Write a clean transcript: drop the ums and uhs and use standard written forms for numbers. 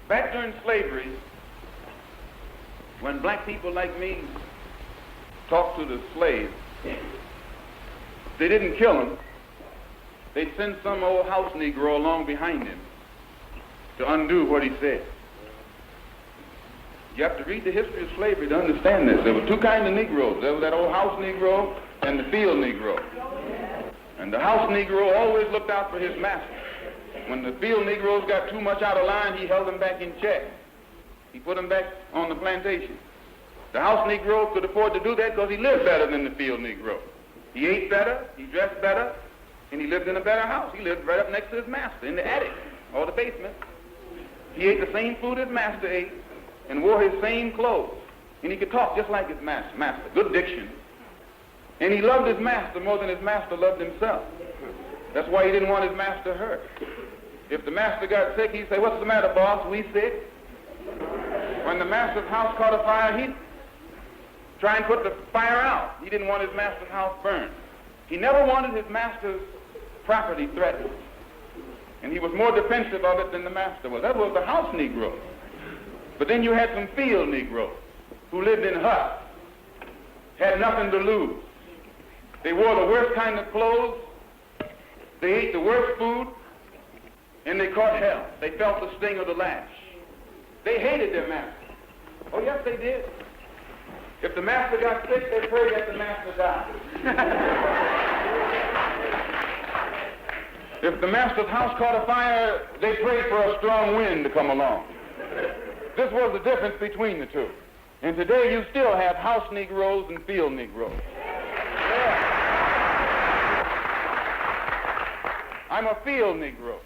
Back during slavery, when black people like me talked to the slaves, they didn't kill him. They'd send some old house Negro along behind him to undo what he said. You have to read the history of slavery to understand this. There were two kinds of Negroes. There was that old house Negro and the field Negro. And the house Negro always looked out for his master. When the field Negroes got too much out of line, he held them back in check. He put them back on the plantation. The house Negro could afford to do that because he lived better than the field Negro. He ate better, he dressed better, and he lived in a better house. He lived right up next to his master in the attic or the basement. He ate the same food his master ate and wore his same clothes. And he could talk just like his master. Good diction. And he loved his master more than his master loved himself. That's why he didn't want his master hurt. If the master got sick, he'd say, "What's the matter, boss? We sick?" When the master's house caught a fire, he'd try and put the fire out. He didn't want his master's house burned. He never wanted his master's property threatened. And he was more defensive of it than the master was. That was the house Negro. But then you had some field Negroes who lived in huts, had nothing to lose. They wore the worst kind of clothes, they ate the worst food, and they caught hell. They felt the sting of the lash. They hated their master. Oh, yes, they did. If the master got sick, they prayed that the master died. If the master's house caught a fire, they prayed for a strong wind to come along. This was the difference between the two. And today you still have house Negroes and field Negroes. Yeah. I'm a field Negro.